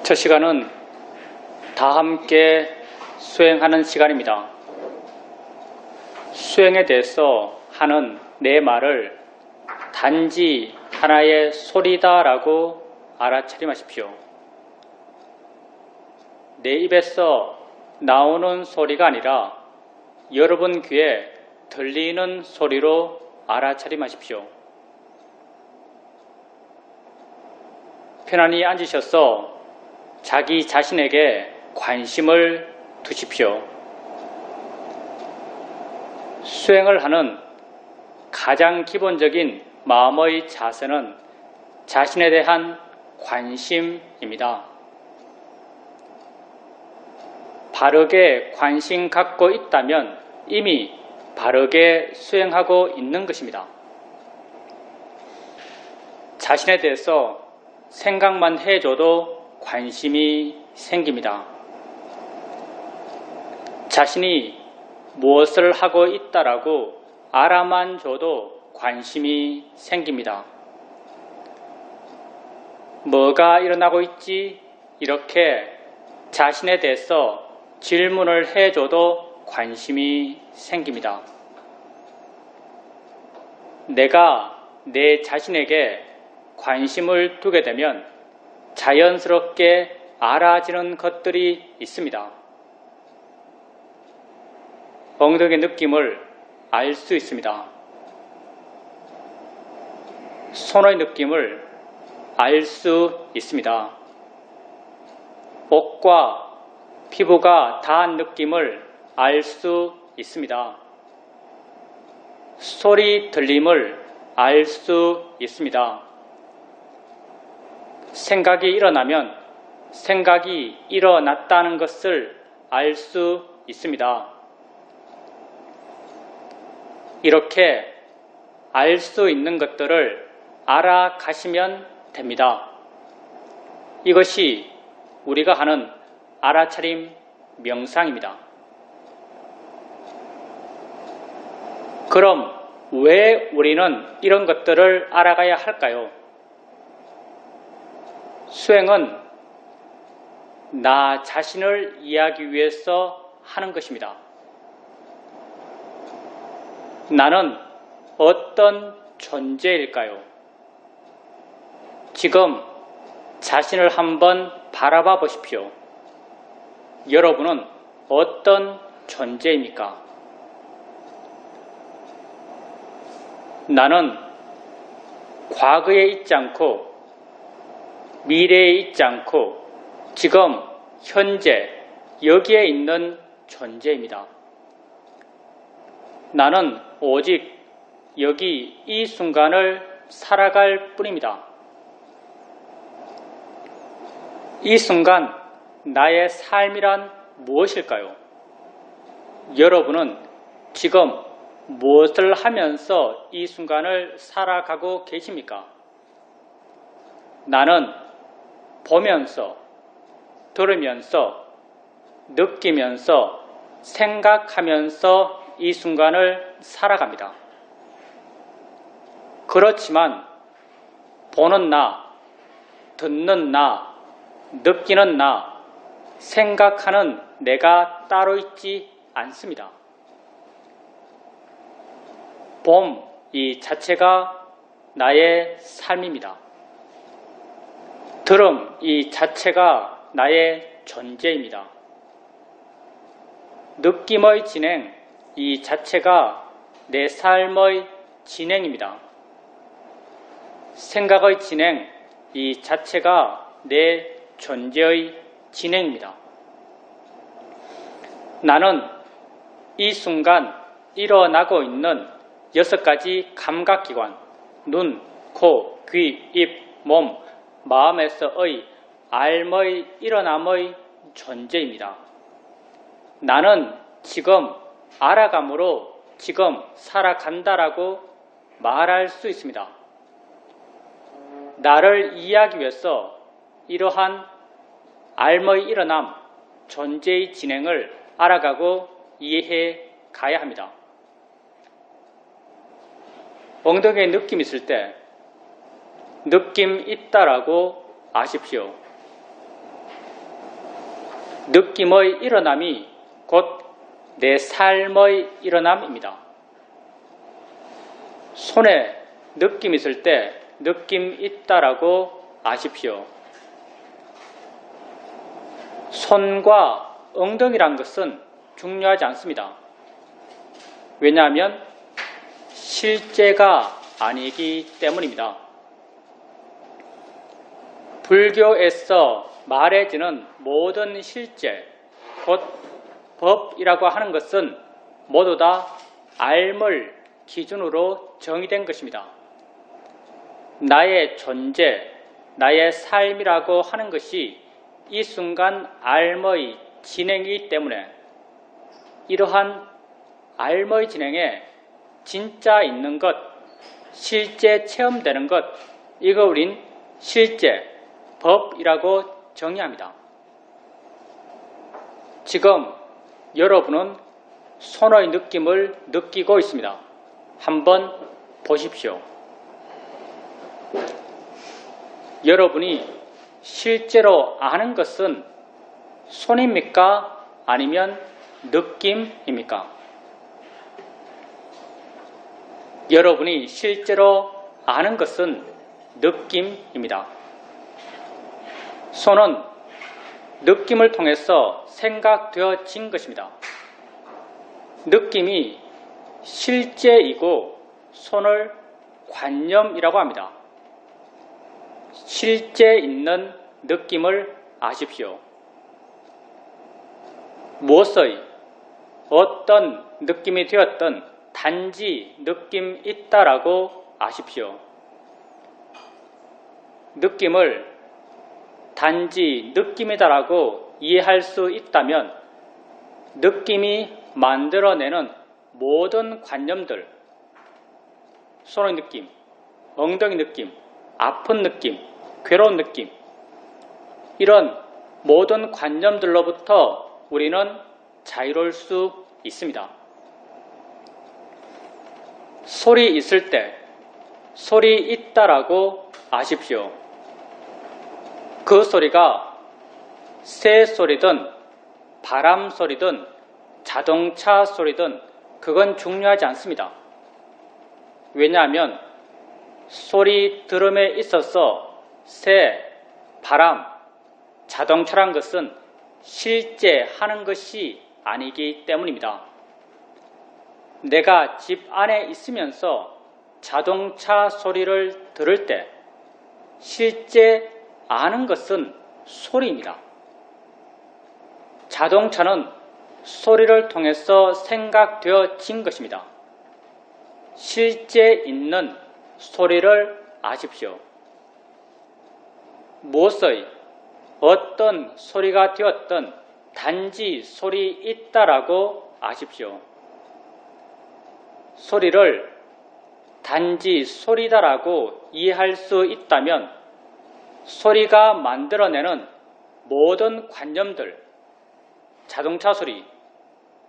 첫 시간은 다 함께 수행하는 시간입니다. 수행에 대해서 하는 내 말을 단지 하나의 소리다라고 알아차림하십시오. 내 입에서 나오는 소리가 아니라 여러분 귀에 들리는 소리로 알아차림하십시오. 편안히 앉으셔서 자기 자신에게 관심을 두십시오. 수행을 하는 가장 기본적인 마음의 자세는 자신에 대한 관심입니다. 바르게 관심 갖고 있다면 이미 바르게 수행하고 있는 것입니다. 자신에 대해서 생각만 해줘도 관심이 생깁니다. 자신이 무엇을 하고 있다라고 알아만 줘도 관심이 생깁니다. 뭐가 일어나고 있지? 이렇게 자신에 대해서 질문을 해줘도 관심이 생깁니다. 내가 내 자신에게 관심을 두게 되면 자연스럽게 알아지는 것들이 있습니다. 엉덩이 느낌을 알 수 있습니다. 손의 느낌을 알 수 있습니다. 옷과 피부가 닿은 느낌을 알 수 있습니다. 소리 들림을 알 수 있습니다. 생각이 일어나면 생각이 일어났다는 것을 알 수 있습니다. 이렇게 알 수 있는 것들을 알아가시면 됩니다. 이것이 우리가 하는 알아차림 명상입니다. 그럼 왜 우리는 이런 것들을 알아가야 할까요? 수행은 나 자신을 이해하기 위해서 하는 것입니다. 나는 어떤 존재일까요? 지금 자신을 한번 바라봐 보십시오. 여러분은 어떤 존재입니까? 나는 과거에 있지 않고 미래에 있지 않고 지금 현재 여기에 있는 존재입니다. 나는 오직 여기 이 순간을 살아갈 뿐입니다. 이 순간 나의 삶이란 무엇일까요? 여러분은 지금 무엇을 하면서 이 순간을 살아가고 계십니까? 나는 보면서, 들으면서, 느끼면서, 생각하면서 이 순간을 살아갑니다. 그렇지만 보는 나, 듣는 나, 느끼는 나, 생각하는 내가 따로 있지 않습니다. 봄 이 자체가 나의 삶입니다. 들음 이 자체가 나의 존재입니다. 느낌의 진행 이 자체가 내 삶의 진행입니다. 생각의 진행 이 자체가 내 존재의 진행입니다. 나는 이 순간 일어나고 있는 6가지 감각기관, 눈, 코, 귀, 입, 몸, 마음에서의 알의 일어남의 존재입니다. 나는 지금 알아감으로 지금 살아간다라고 말할 수 있습니다. 나를 이해하기 위해서 이러한 알의 일어남, 존재의 진행을 알아가고 이해해 가야 합니다. 엉덩이에 느낌 있을 때 느낌 있다라고 아십시오. 느낌의 일어남이 곧 내 삶의 일어남입니다. 손에 느낌 있을 때 느낌 있다라고 아십시오. 손과 엉덩이란 것은 중요하지 않습니다. 왜냐하면 실제가 아니기 때문입니다. 불교에서 말해지는 모든 실제, 곧 법이라고 하는 것은 모두 다 알물 기준으로 정의된 것입니다. 나의 존재, 나의 삶이라고 하는 것이 이 순간 알의 진행이기 때문에 이러한 알의 진행에 진짜 있는 것, 실제 체험되는 것, 이거 우린 실제, 법이라고 정의합니다. 지금 여러분은 손의 느낌을 느끼고 있습니다. 한번 보십시오. 여러분이 실제로 아는 것은 손입니까? 아니면 느낌입니까? 여러분이 실제로 아는 것은 느낌입니다. 손은 느낌을 통해서 생각되어진 것입니다. 느낌이 실제이고 손을 관념이라고 합니다. 실제 있는 느낌을 아십시오. 무엇의 어떤 느낌이 되었든 단지 느낌 있다라고 아십시오. 느낌을 단지 느낌이다라고 이해할 수 있다면 느낌이 만들어내는 모든 관념들, 손의 느낌, 엉덩이 느낌, 아픈 느낌, 괴로운 느낌, 이런 모든 관념들로부터 우리는 자유로울 수 있습니다. 소리 있을 때 소리 있다라고 아십시오. 그 소리가 새 소리든 바람 소리든 자동차 소리든 그건 중요하지 않습니다. 왜냐하면 소리 들음에 있어서 새, 바람, 자동차란 것은 실제 하는 것이 아니기 때문입니다. 내가 집 안에 있으면서 자동차 소리를 들을 때 실제 아는 것은 소리입니다. 자동차는 소리를 통해서 생각되어진 것입니다. 실제 있는 소리를 아십시오. 무엇의 어떤 소리가 되었든 단지 소리 있다라고 아십시오. 소리를 단지 소리다라고 이해할 수 있다면 소리가 만들어내는 모든 관념들, 자동차 소리,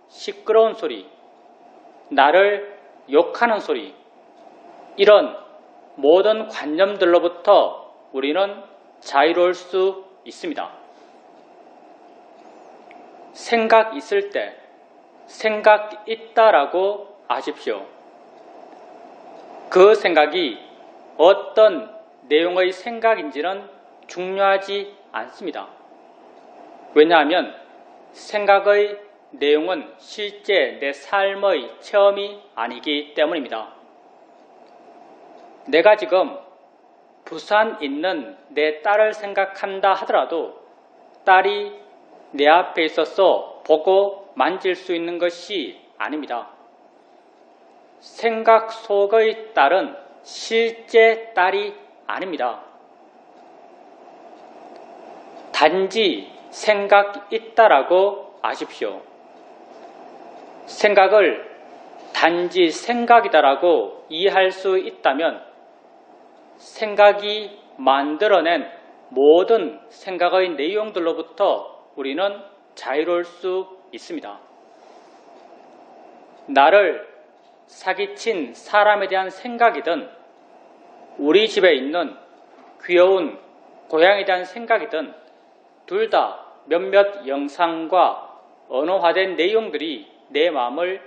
시끄러운 소리, 나를 욕하는 소리, 이런 모든 관념들로부터 우리는 자유로울 수 있습니다. 생각 있을 때 생각 있다라고 아십시오. 그 생각이 어떤 내용의 생각인지는 중요하지 않습니다. 왜냐하면 생각의 내용은 실제 내 삶의 체험이 아니기 때문입니다. 내가 지금 부산 있는 내 딸을 생각한다 하더라도 딸이 내 앞에 있어서 보고 만질 수 있는 것이 아닙니다. 생각 속의 딸은 실제 딸이 아닙니다. 단지 생각 있다라고 아십시오. 생각을 단지 생각이다라고 이해할 수 있다면 생각이 만들어낸 모든 생각의 내용들로부터 우리는 자유로울 수 있습니다. 나를 사기친 사람에 대한 생각이든 우리 집에 있는 귀여운 고양이에 대한 생각이든 둘 다 몇몇 영상과 언어화된 내용들이 내 마음을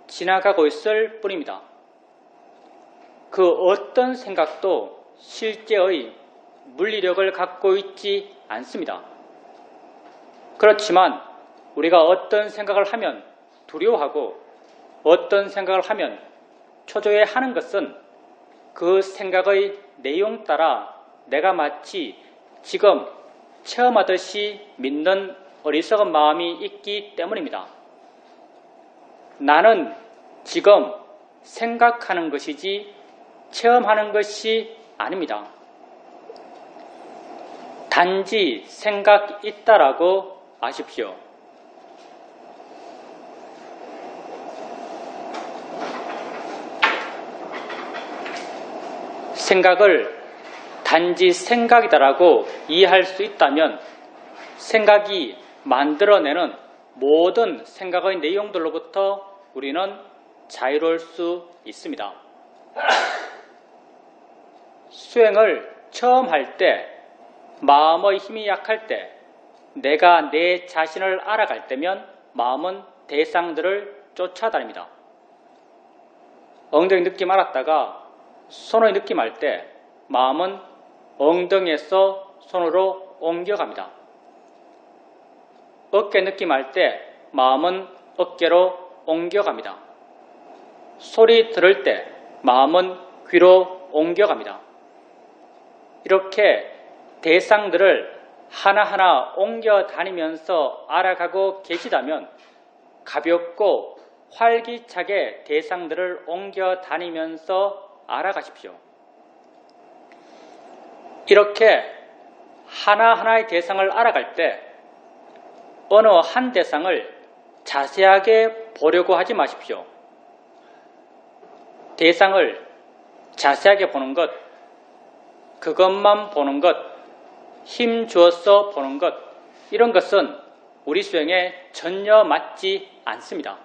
지나가고 있을 뿐입니다. 그 어떤 생각도 실제의 물리력을 갖고 있지 않습니다. 그렇지만 우리가 어떤 생각을 하면 두려워하고 어떤 생각을 하면 초조해하는 것은 그 생각의 내용 따라 내가 마치 지금 체험하듯이 믿는 어리석은 마음이 있기 때문입니다. 나는 지금 생각하는 것이지 체험하는 것이 아닙니다. 단지 생각 있다라고 아십시오. 생각을 단지 생각이다라고 이해할 수 있다면 생각이 만들어내는 모든 생각의 내용들로부터 우리는 자유로울 수 있습니다. 수행을 처음 할 때, 마음의 힘이 약할 때, 내가 내 자신을 알아갈 때면 마음은 대상들을 쫓아다닙니다. 엉덩이 느낌 알았다가 손의 느낌 알 때 마음은 엉덩이에서 손으로 옮겨갑니다. 어깨 느낌 알 때 마음은 어깨로 옮겨갑니다. 소리 들을 때 마음은 귀로 옮겨갑니다. 이렇게 대상들을 하나하나 옮겨 다니면서 알아가고 계시다면 가볍고 활기차게 대상들을 옮겨 다니면서 알아가십시오. 이렇게 하나하나의 대상을 알아갈 때 어느 한 대상을 자세하게 보려고 하지 마십시오. 대상을 자세하게 보는 것, 그것만 보는 것, 힘 주어서 보는 것, 이런 것은 우리 수행에 전혀 맞지 않습니다.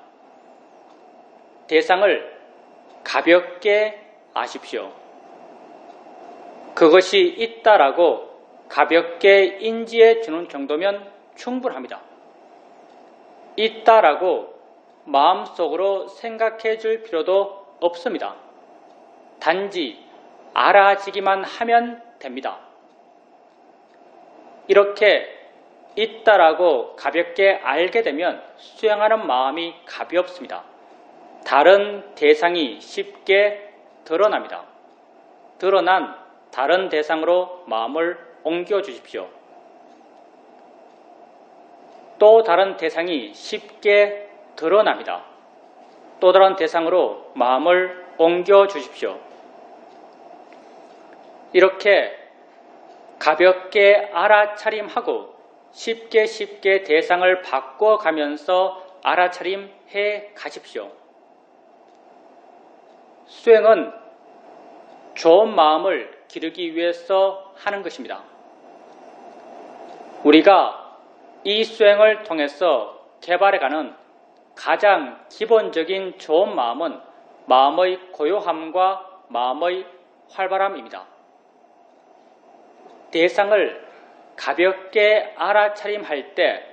대상을 가볍게 아십시오. 그것이 있다라고 가볍게 인지해 주는 정도면 충분합니다. 있다라고 마음속으로 생각해 줄 필요도 없습니다. 단지 알아지기만 하면 됩니다. 이렇게 있다라고 가볍게 알게 되면 수행하는 마음이 가볍습니다. 다른 대상이 쉽게 드러납니다. 드러난 다른 대상으로 마음을 옮겨 주십시오. 또 다른 대상이 쉽게 드러납니다. 또 다른 대상으로 마음을 옮겨 주십시오. 이렇게 가볍게 알아차림하고 쉽게 대상을 바꿔가면서 알아차림해 가십시오. 수행은 좋은 마음을 기르기 위해서 하는 것입니다. 우리가 이 수행을 통해서 개발해가는 가장 기본적인 좋은 마음은 마음의 고요함과 마음의 활발함입니다. 대상을 가볍게 알아차림할 때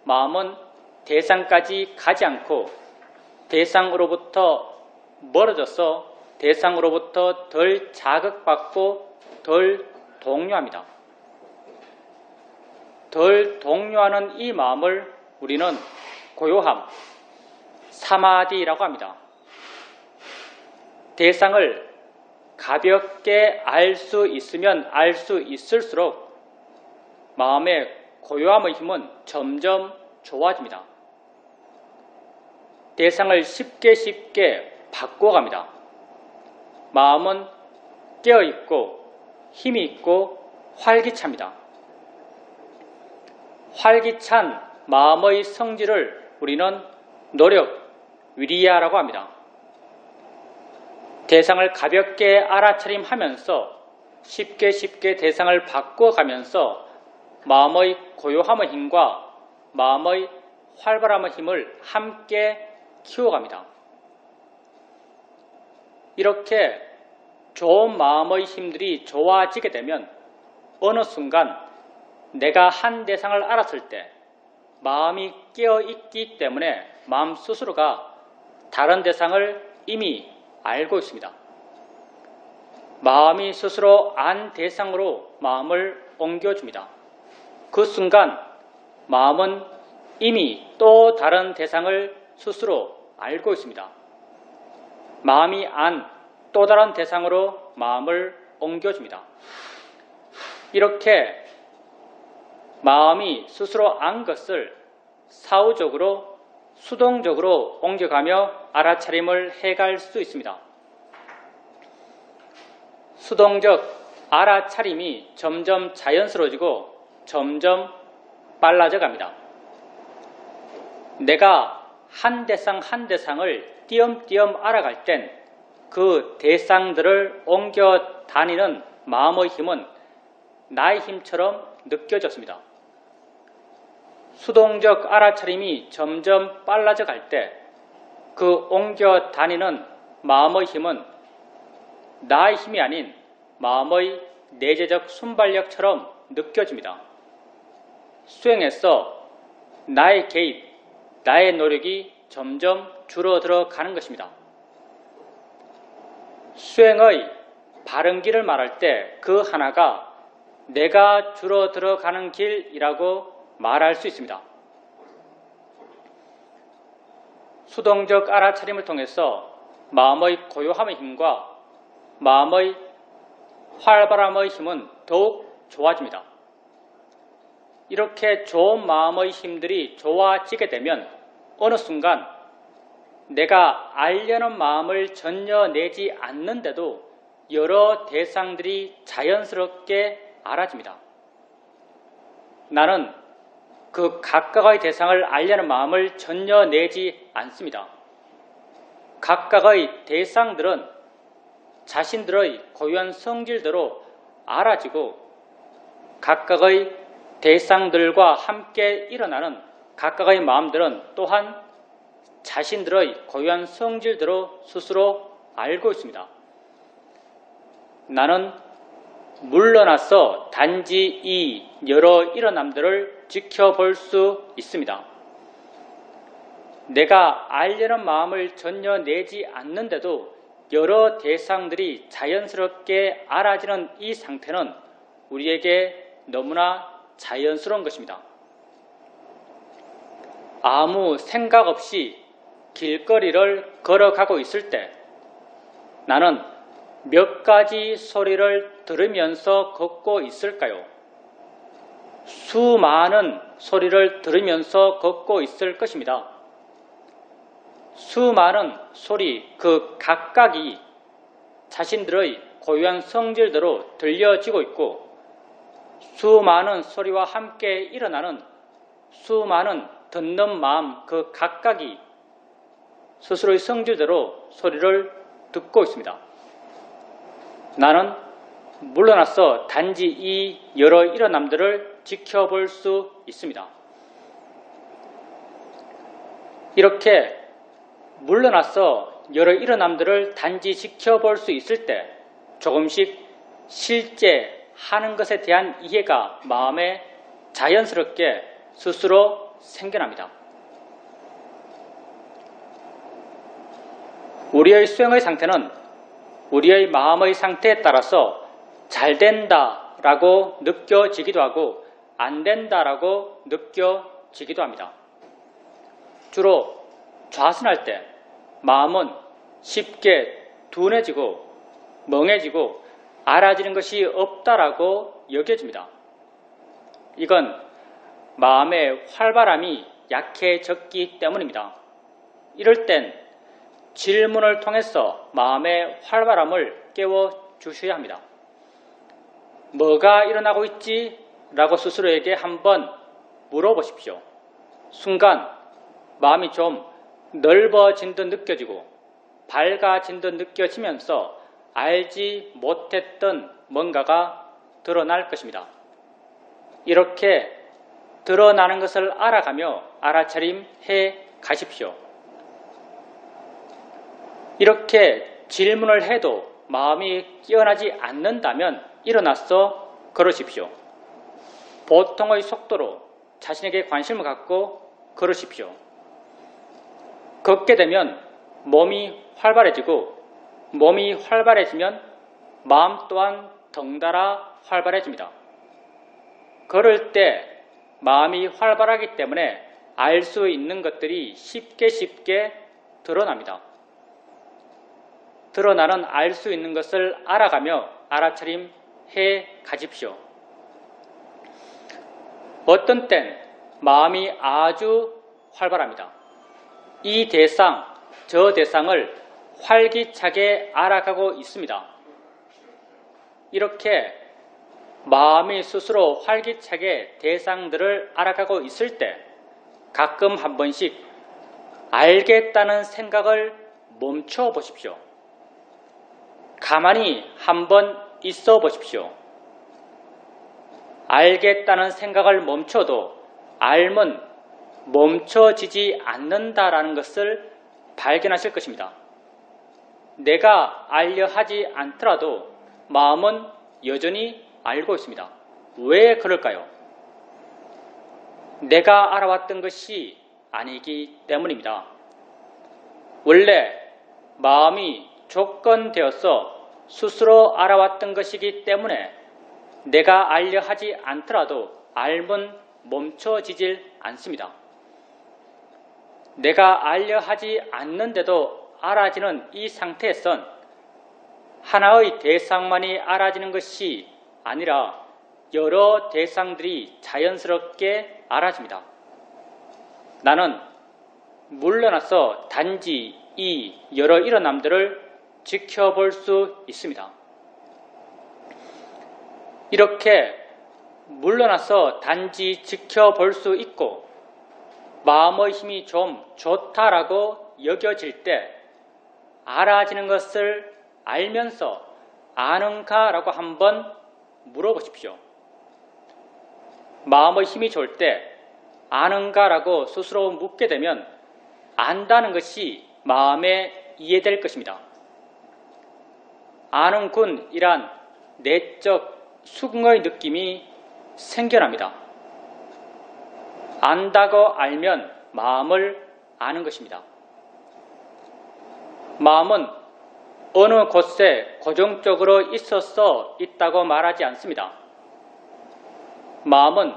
마음은 대상까지 가지 않고 대상으로부터 멀어져서 대상으로부터 덜 자극받고 덜 동요합니다. 덜 동요하는 이 마음을 우리는 고요함, 사마디라고 합니다. 대상을 가볍게 알 수 있으면 알 수 있을수록 마음의 고요함의 힘은 점점 좋아집니다. 대상을 쉽게 바꿔갑니다. 마음은 깨어있고 힘이 있고 활기찹니다. 활기찬 마음의 성질을 우리는 노력, 위리야라고 합니다. 대상을 가볍게 알아차림하면서 쉽게 대상을 바꿔가면서 마음의 고요함의 힘과 마음의 활발함의 힘을 함께 키워갑니다. 이렇게 좋은 마음의 힘들이 좋아지게 되면 어느 순간 내가 한 대상을 알았을 때 마음이 깨어있기 때문에 마음 스스로가 다른 대상을 이미 알고 있습니다. 마음이 스스로 안 대상으로 마음을 옮겨줍니다. 그 순간 마음은 이미 또 다른 대상을 스스로 알고 있습니다. 마음이 안 또 다른 대상으로 마음을 옮겨줍니다. 이렇게 마음이 스스로 안 것을 사후적으로 수동적으로 옮겨가며 알아차림을 해갈 수 있습니다. 수동적 알아차림이 점점 자연스러워지고 점점 빨라져 갑니다. 내가 한 대상 한 대상을 띄엄띄엄 알아갈 땐 그 대상들을 옮겨 다니는 마음의 힘은 나의 힘처럼 느껴졌습니다. 수동적 알아차림이 점점 빨라져 갈 때 그 옮겨 다니는 마음의 힘은 나의 힘이 아닌 마음의 내재적 순발력처럼 느껴집니다. 수행에서 나의 개입, 나의 노력이 점점 줄어들어 가는 것입니다. 수행의 바른 길을 말할 때 그 하나가 내가 줄어들어 가는 길이라고 말할 수 있습니다. 수동적 알아차림을 통해서 마음의 고요함의 힘과 마음의 활발함의 힘은 더욱 좋아집니다. 이렇게 좋은 마음의 힘들이 좋아지게 되면 어느 순간 내가 알려는 마음을 전혀 내지 않는데도 여러 대상들이 자연스럽게 알아집니다. 나는 그 각각의 대상을 알려는 마음을 전혀 내지 않습니다. 각각의 대상들은 자신들의 고유한 성질대로 알아지고 각각의 대상들과 함께 일어나는 각각의 마음들은 또한 자신들의 고유한 성질대로 스스로 알고 있습니다. 나는 물러나서 단지 이 여러 일어남들을 지켜볼 수 있습니다. 내가 알려는 마음을 전혀 내지 않는데도 여러 대상들이 자연스럽게 알아지는 이 상태는 우리에게 너무나 자연스러운 것입니다. 아무 생각 없이 길거리를 걸어가고 있을 때 나는 몇 가지 소리를 들으면서 걷고 있을까요? 수많은 소리를 들으면서 걷고 있을 것입니다. 수많은 소리 그 각각이 자신들의 고유한 성질대로 들려지고 있고 수많은 소리와 함께 일어나는 수많은 듣는 마음 그 각각이 스스로의 성질대로 소리를 듣고 있습니다. 나는 물러나서 단지 이 여러 일어남들을 지켜볼 수 있습니다. 이렇게 물러나서 여러 일어남들을 단지 지켜볼 수 있을 때 조금씩 실제 하는 것에 대한 이해가 마음에 자연스럽게 스스로 생겨납니다. 우리의 수행의 상태는 우리의 마음의 상태에 따라서 잘 된다라고 느껴지기도 하고 안 된다라고 느껴지기도 합니다. 주로 좌선할 때 마음은 쉽게 둔해지고 멍해지고 알아지는 것이 없다라고 여겨집니다. 이건 마음의 활발함이 약해졌기 때문입니다. 이럴 땐 질문을 통해서 마음의 활발함을 깨워주셔야 합니다. 뭐가 일어나고 있지? 라고 스스로에게 한번 물어보십시오. 순간 마음이 좀 넓어진 듯 느껴지고 밝아진 듯 느껴지면서 알지 못했던 뭔가가 드러날 것입니다. 이렇게 드러나는 것을 알아가며 알아차림해 가십시오. 이렇게 질문을 해도 마음이 깨어나지 않는다면 일어나서 걸으십시오. 보통의 속도로 자신에게 관심을 갖고 걸으십시오. 걷게 되면 몸이 활발해지고 몸이 활발해지면 마음 또한 덩달아 활발해집니다. 걸을 때 마음이 활발하기 때문에 알 수 있는 것들이 쉽게 드러납니다. 드러나는 알 수 있는 것을 알아가며 알아차림해 가십시오. 어떤 땐 마음이 아주 활발합니다. 이 대상, 저 대상을 활기차게 알아가고 있습니다. 이렇게 마음이 스스로 활기차게 대상들을 알아가고 있을 때 가끔 한 번씩 알겠다는 생각을 멈춰 보십시오. 가만히 한번 있어 보십시오. 알겠다는 생각을 멈춰도 알면 멈춰지지 않는다라는 것을 발견하실 것입니다. 내가 알려 하지 않더라도 마음은 여전히 알고 있습니다. 왜 그럴까요? 내가 알아왔던 것이 아니기 때문입니다. 원래 마음이 조건되어서 스스로 알아왔던 것이기 때문에 내가 알려 하지 않더라도 알면 멈춰지질 않습니다. 내가 알려 하지 않는데도 알아지는 이 상태에선 하나의 대상만이 알아지는 것이 아니라 여러 대상들이 자연스럽게 알아집니다. 나는 물러나서 단지 이 여러 일어남들을 지켜볼 수 있습니다. 이렇게 물러나서 단지 지켜볼 수 있고 마음의 힘이 좀 좋다라고 여겨질 때 알아지는 것을 알면서 아는가라고 한번 물어보십시오. 마음의 힘이 좋을 때 아는가라고 스스로 묻게 되면 안다는 것이 마음에 이해될 것입니다. 아는군이란 내적 수긍의 느낌이 생겨납니다. 안다고 알면 마음을 아는 것입니다. 마음은 어느 곳에 고정적으로 있어서 있다고 말하지 않습니다. 마음은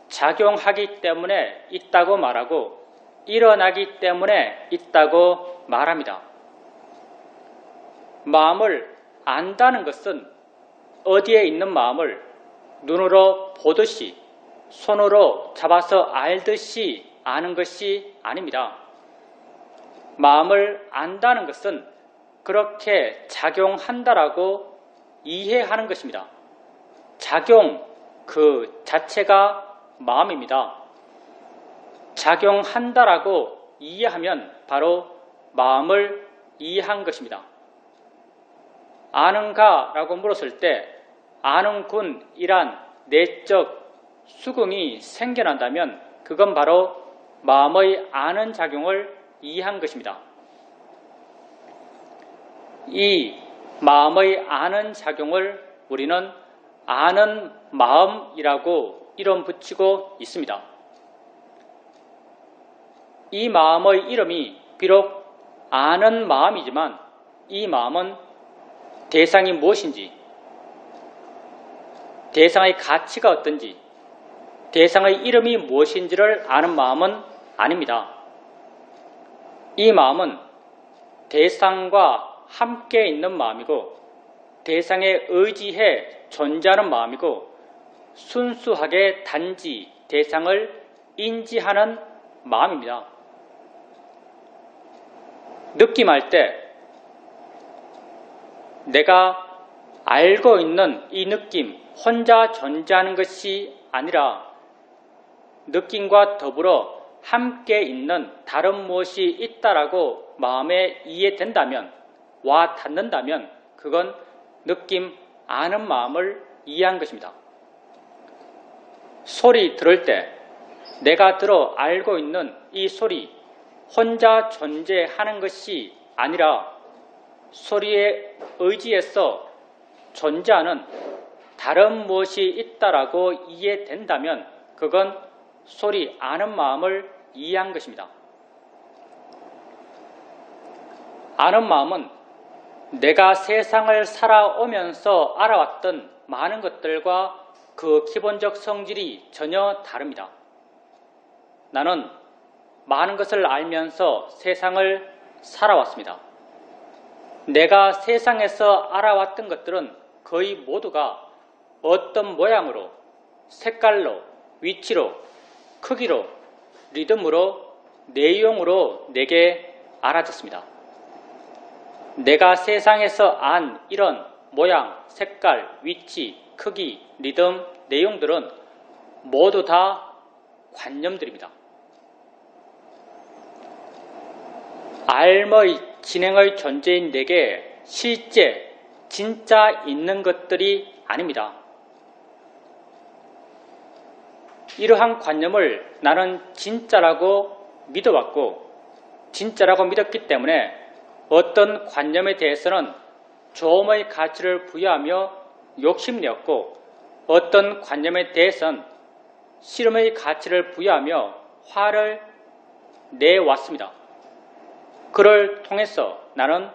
작용하기 때문에 있다고 말하고 일어나기 때문에 있다고 말합니다. 마음을 안다는 것은 어디에 있는 마음을 눈으로 보듯이 손으로 잡아서 알듯이 아는 것이 아닙니다. 마음을 안다는 것은 그렇게 작용한다라고 이해하는 것입니다. 작용 그 자체가 마음입니다. 작용한다라고 이해하면 바로 마음을 이해한 것입니다. 아는가? 라고 물었을 때 아는군이란 내적 수긍이 생겨난다면 그건 바로 마음의 아는 작용을 이해한 것입니다. 이 마음의 아는 작용을 우리는 아는 마음이라고 이름 붙이고 있습니다. 이 마음의 이름이 비록 아는 마음이지만 이 마음은 대상이 무엇인지, 대상의 가치가 어떤지, 대상의 이름이 무엇인지를 아는 마음은 아닙니다. 이 마음은 대상과 함께 있는 마음이고 대상에 의지해 존재하는 마음이고 순수하게 단지 대상을 인지하는 마음입니다. 느낌할 때 내가 알고 있는 이 느낌 혼자 존재하는 것이 아니라 느낌과 더불어 함께 있는 다른 무엇이 있다라고 마음에 이해된다면 와 닿는다면 그건 느낌 아는 마음을 이해한 것입니다. 소리 들을 때 내가 들어 알고 있는 이 소리 혼자 존재하는 것이 아니라 소리에 의지해서 존재하는 다른 무엇이 있다라고 이해된다면 그건 소리 아는 마음을 이해한 것입니다. 아는 마음은 내가 세상을 살아오면서 알아왔던 많은 것들과 그 기본적 성질이 전혀 다릅니다. 나는 많은 것을 알면서 세상을 살아왔습니다. 내가 세상에서 알아왔던 것들은 거의 모두가 어떤 모양으로, 색깔로, 위치로, 크기로, 리듬으로, 내용으로 내게 알아졌습니다. 내가 세상에서 안 이런 모양, 색깔, 위치, 크기, 리듬, 내용들은 모두 다 관념들입니다. 알의 진행의 존재인 내게 실제, 진짜 있는 것들이 아닙니다. 이러한 관념을 나는 진짜라고 믿어왔고 진짜라고 믿었기 때문에 어떤 관념에 대해서는 조음의 가치를 부여하며 욕심내었고 어떤 관념에 대해서는 싫음의 가치를 부여하며 화를 내왔습니다. 그를 통해서 나는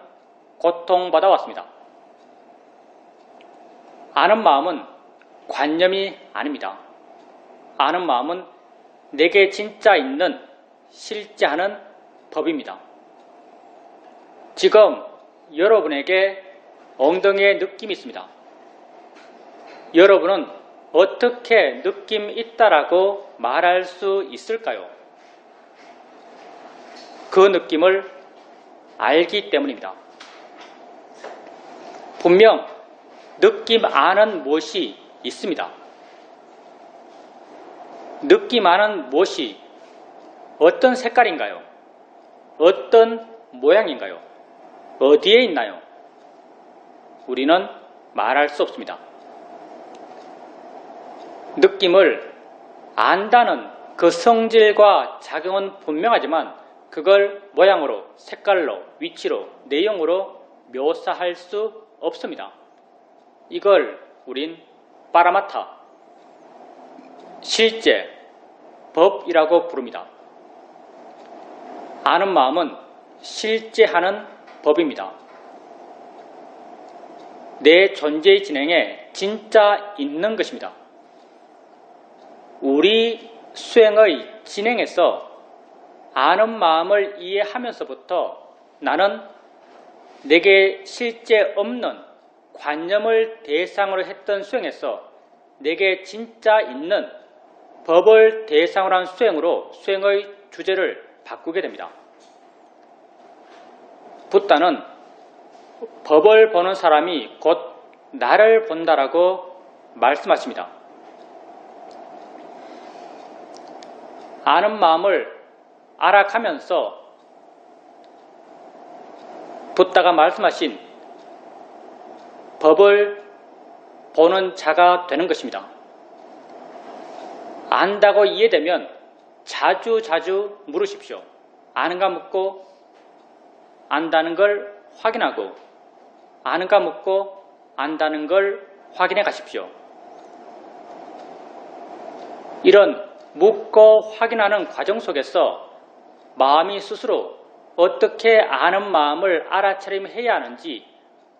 고통받아왔습니다. 아는 마음은 관념이 아닙니다. 아는 마음은 내게 진짜 있는 실제하는 법입니다. 지금 여러분에게 엉덩이에 느낌이 있습니다. 여러분은 어떻게 느낌 있다라고 말할 수 있을까요? 그 느낌을 알기 때문입니다. 분명 느낌 아는 무엇이 있습니다. 느낌 아는 무엇이 어떤 색깔인가요? 어떤 모양인가요? 어디에 있나요? 우리는 말할 수 없습니다. 느낌을 안다는 그 성질과 작용은 분명하지만 그걸 모양으로, 색깔로, 위치로, 내용으로 묘사할 수 없습니다. 이걸 우린 파라마타, 실제, 법이라고 부릅니다. 아는 마음은 실제하는 법입니다. 내 존재의 진행에 진짜 있는 것입니다. 우리 수행의 진행에서 아는 마음을 이해하면서부터 나는 내게 실제 없는 관념을 대상으로 했던 수행에서 내게 진짜 있는 법을 대상으로 한 수행으로 수행의 주제를 바꾸게 됩니다. 붓다는 법을 보는 사람이 곧 나를 본다라고 말씀하십니다. 아는 마음을 알아가면서 붓다가 말씀하신 법을 보는 자가 되는 것입니다. 안다고 이해되면 자주 물으십시오. 아는가 묻고 안다는 걸 확인하고 아는가 묻고 안다는 걸 확인해 가십시오. 이런 묻고 확인하는 과정 속에서 마음이 스스로 어떻게 아는 마음을 알아차림해야 하는지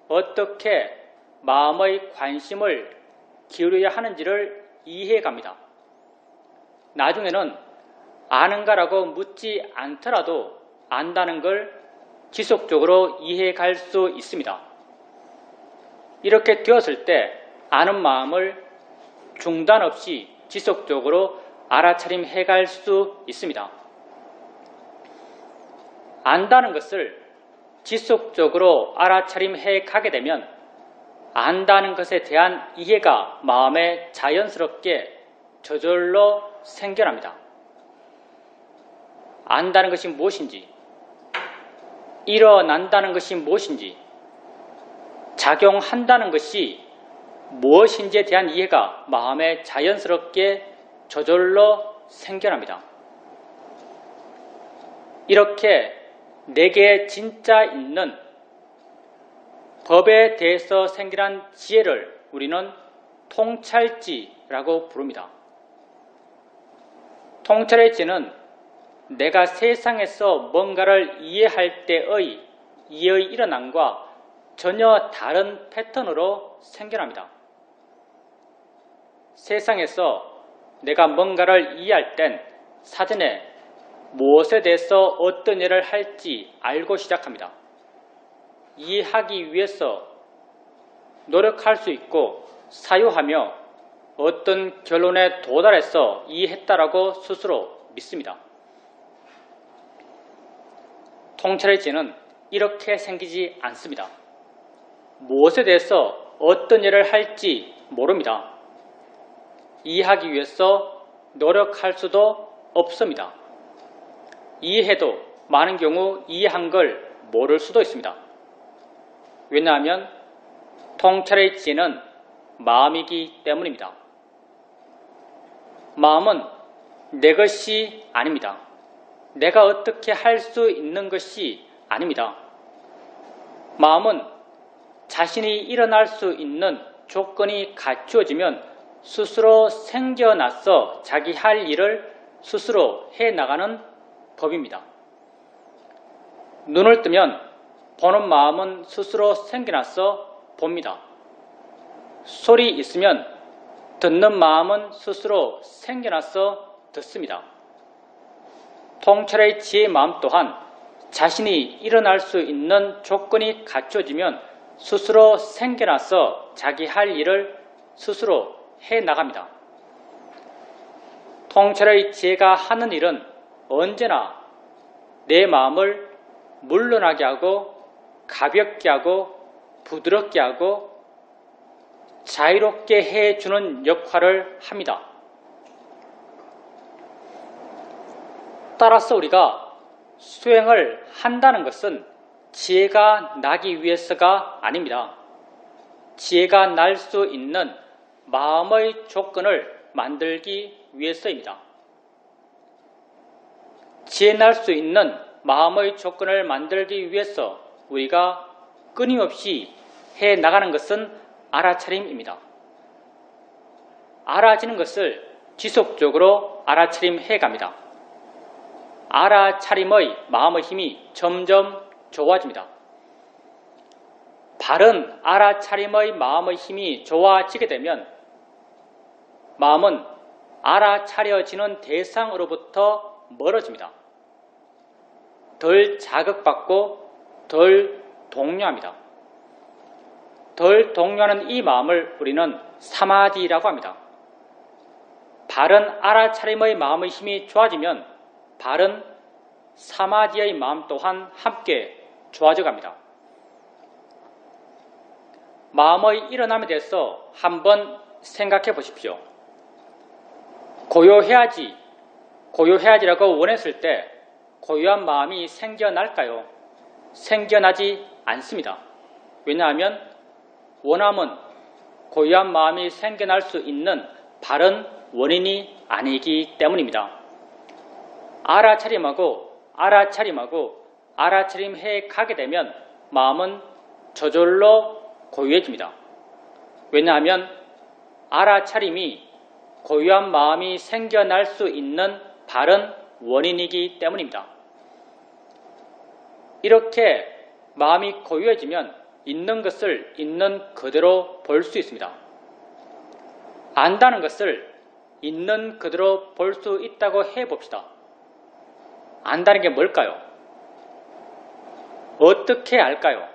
어떻게 마음의 관심을 기울여야 하는지를 이해해 갑니다. 나중에는 아는가라고 묻지 않더라도 안다는 걸 지속적으로 이해해 갈 수 있습니다. 이렇게 되었을 때 아는 마음을 중단 없이 지속적으로 알아차림해 갈 수 있습니다. 안다는 것을 지속적으로 알아차림해 가게 되면 안다는 것에 대한 이해가 마음에 자연스럽게 저절로 생겨납니다. 안다는 것이 무엇인지, 일어난다는 것이 무엇인지, 작용한다는 것이 무엇인지에 대한 이해가 마음에 자연스럽게 저절로 생겨납니다. 이렇게 내게 진짜 있는 법에 대해서 생겨난 지혜를 우리는 통찰지라고 부릅니다. 통찰의 지는 내가 세상에서 뭔가를 이해할 때의 이의 일어남과 전혀 다른 패턴으로 생겨납니다. 세상에서 내가 뭔가를 이해할 땐 사전에 무엇에 대해서 어떤 일을 할지 알고 시작합니다. 이해하기 위해서 노력할 수 있고 사유하며 어떤 결론에 도달해서 이해했다라고 스스로 믿습니다. 통찰의 지는 이렇게 생기지 않습니다. 무엇에 대해서 어떤 일을 할지 모릅니다. 이해하기 위해서 노력할 수도 없습니다. 이해해도 많은 경우 이해한 걸 모를 수도 있습니다. 왜냐하면 통찰의 지는 마음이기 때문입니다. 마음은 내 것이 아닙니다. 내가 어떻게 할 수 있는 것이 아닙니다. 마음은 자신이 일어날 수 있는 조건이 갖추어지면 스스로 생겨나서 자기 할 일을 스스로 해나가는 법입니다. 눈을 뜨면 보는 마음은 스스로 생겨나서 봅니다. 소리 있으면 듣는 마음은 스스로 생겨나서 듣습니다. 통찰의 지혜의 마음 또한 자신이 일어날 수 있는 조건이 갖춰지면 스스로 생겨나서 자기 할 일을 스스로 해나갑니다. 통찰의 지혜가 하는 일은 언제나 내 마음을 물러나게 하고 가볍게 하고 부드럽게 하고 자유롭게 해주는 역할을 합니다. 따라서 우리가 수행을 한다는 것은 지혜가 나기 위해서가 아닙니다. 지혜가 날 수 있는 마음의 조건을 만들기 위해서입니다. 지혜 날 수 있는 마음의 조건을 만들기 위해서 우리가 끊임없이 해나가는 것은 알아차림입니다. 알아지는 것을 지속적으로 알아차림해 갑니다. 알아차림의 마음의 힘이 점점 좋아집니다. 바른 알아차림의 마음의 힘이 좋아지게 되면 마음은 알아차려지는 대상으로부터 멀어집니다. 덜 자극받고 덜 동요합니다. 덜 동요하는 이 마음을 우리는 사마디라고 합니다. 바른 알아차림의 마음의 힘이 좋아지면 바른 사마디의 마음 또한 함께 좋아져 갑니다. 마음의 일어남에 대해서 한번 생각해 보십시오. 고요해야지라고 원했을 때 고요한 마음이 생겨날까요? 생겨나지 않습니다. 왜냐하면 원함은 고요한 마음이 생겨날 수 있는 바른 원인이 아니기 때문입니다. 알아차림해 가게 되면 마음은 저절로 고요해집니다. 왜냐하면 알아차림이 고요한 마음이 생겨날 수 있는 바른 원인이기 때문입니다. 이렇게 마음이 고요해지면 있는 것을 있는 그대로 볼 수 있습니다. 안다는 것을 있는 그대로 볼 수 있다고 해봅시다. 안다는 게 뭘까요? 어떻게 알까요?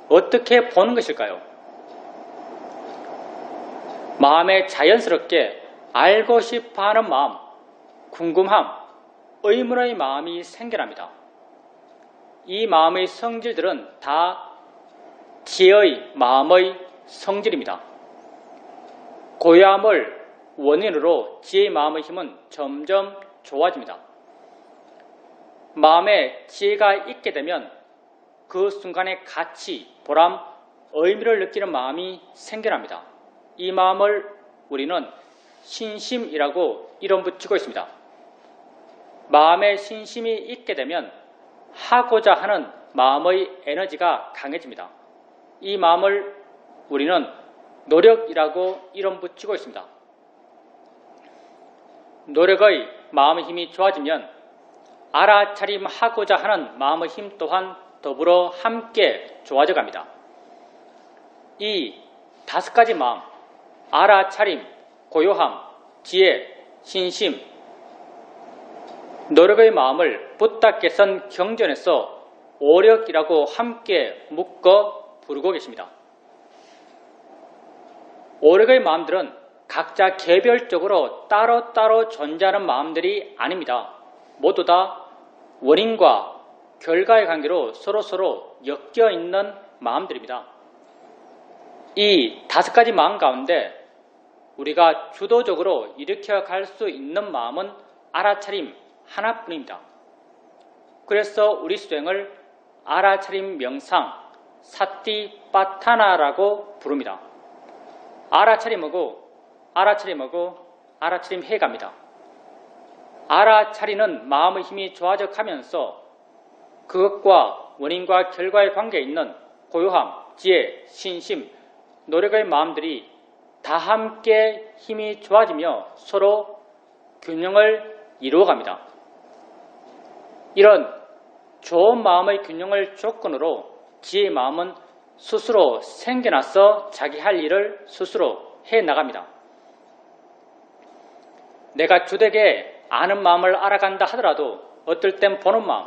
어떻게 보는 것일까요? 마음에 자연스럽게 알고 싶어하는 마음, 궁금함, 의문의 마음이 생겨납니다. 이 마음의 성질들은 다 지혜의 마음의 성질입니다. 고요함을 원인으로 지혜의 마음의 힘은 점점 좋아집니다. 마음에 지혜가 있게 되면 그 순간에 가치, 보람, 의미를 느끼는 마음이 생겨납니다. 이 마음을 우리는 신심이라고 이름 붙이고 있습니다. 마음에 신심이 있게 되면 하고자 하는 마음의 에너지가 강해집니다. 이 마음을 우리는 노력이라고 이름 붙이고 있습니다. 노력의 마음의 힘이 좋아지면 알아차림하고자 하는 마음의 힘 또한 더불어 함께 좋아져 갑니다. 이 5가지 마음, 알아차림, 고요함, 지혜, 신심, 노력의 마음을 붓답게 쓴 경전에서 오력이라고 함께 묶어 부르고 계십니다. 오력의 마음들은 각자 개별적으로 따로따로 존재하는 마음들이 아닙니다. 모두 다 원인과 결과의 관계로 서로서로 엮여 있는 마음들입니다. 이 5가지 마음 가운데 우리가 주도적으로 일으켜 갈 수 있는 마음은 알아차림 하나뿐입니다. 그래서 우리 수행을 알아차림 명상, 사티파타나라고 부릅니다. 알아차림하고 알아차림 해갑니다. 알아차리는 마음의 힘이 좋아져 가면서 그것과 원인과 결과의 관계에 있는 고요함, 지혜, 신심, 노력의 마음들이 다 함께 힘이 좋아지며 서로 균형을 이루어갑니다. 이런 좋은 마음의 균형을 조건으로 지혜의 마음은 스스로 생겨나서 자기 할 일을 스스로 해나갑니다. 내가 주되게 아는 마음을 알아간다 하더라도 어떨 땐 보는 마음,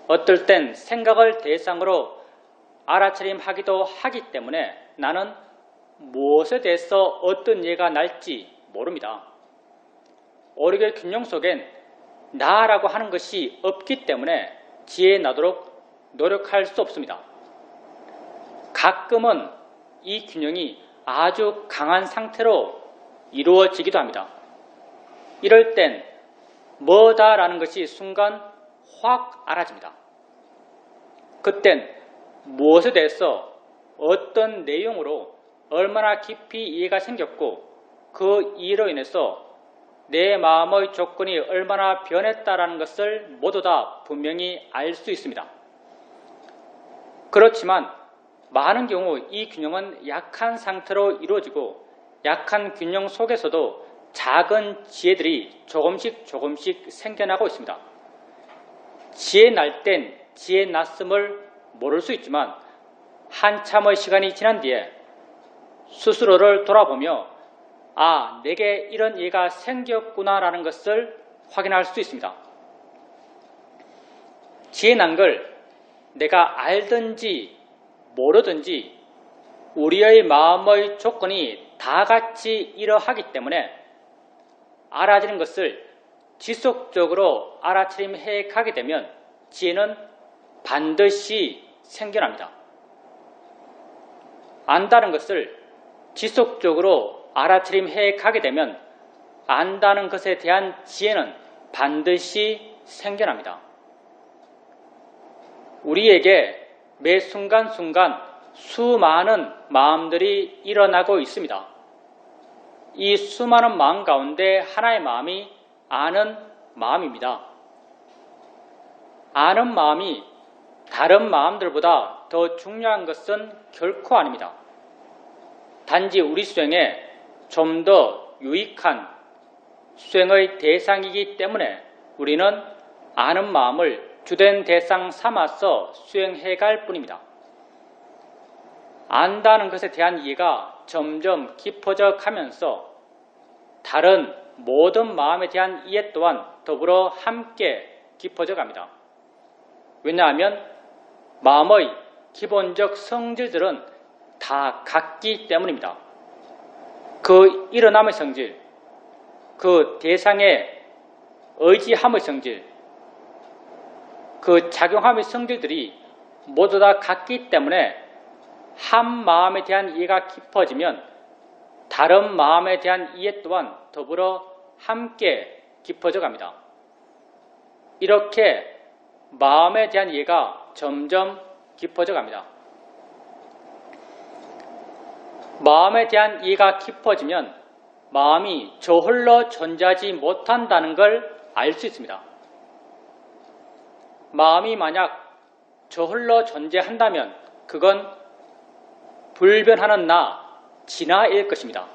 어떨 땐 생각을 대상으로 알아차림하기도 하기 때문에 나는 무엇에 대해서 어떤 예가 날지 모릅니다. 오력의 균형 속엔 나라고 하는 것이 없기 때문에 지혜에 나도록 노력할 수 없습니다. 가끔은 이 균형이 아주 강한 상태로 이루어지기도 합니다. 이럴 땐 뭐다라는 것이 순간 확 알아집니다. 그땐 무엇에 대해서 어떤 내용으로 얼마나 깊이 이해가 생겼고 그 이해로 인해서 내 마음의 조건이 얼마나 변했다라는 것을 모두 다 분명히 알 수 있습니다. 그렇지만 많은 경우 이 균형은 약한 상태로 이루어지고 약한 균형 속에서도 작은 지혜들이 조금씩 생겨나고 있습니다. 지혜 날 땐 지혜 났음을 모를 수 있지만 한참의 시간이 지난 뒤에 스스로를 돌아보며 아, 내게 이런 이해가 생겼구나라는 것을 확인할 수 있습니다. 지혜 난 걸 내가 알든지 모르든지 우리의 마음의 조건이 다 같이 이러하기 때문에 알아지는 것을 지속적으로 알아차림해 가게 되면 지혜는 반드시 생겨납니다. 안다는 것을 지속적으로 알아차림해 가게 되면 안다는 것에 대한 지혜는 반드시 생겨납니다. 우리에게 매 순간순간 수많은 마음들이 일어나고 있습니다. 이 수많은 마음 가운데 하나의 마음이 아는 마음입니다. 아는 마음이 다른 마음들보다 더 중요한 것은 결코 아닙니다. 단지 우리 수행에 좀 더 유익한 수행의 대상이기 때문에 우리는 아는 마음을 주된 대상 삼아서 수행해 갈 뿐입니다. 안다는 것에 대한 이해가 점점 깊어져 가면서 다른 모든 마음에 대한 이해 또한 더불어 함께 깊어져 갑니다. 왜냐하면 마음의 기본적 성질들은 다 같기 때문입니다. 그 일어남의 성질, 그 대상의 의지함의 성질, 그 작용함의 성질들이 모두 다 같기 때문에 한 마음에 대한 이해가 깊어지면 다른 마음에 대한 이해 또한 더불어 함께 깊어져 갑니다. 이렇게 마음에 대한 이해가 점점 깊어져 갑니다. 마음에 대한 이해가 깊어지면 마음이 저 홀로 존재하지 못한다는 걸 알 수 있습니다. 마음이 만약 저 홀로 존재한다면 그건 불변하는 나, 진화일 것입니다.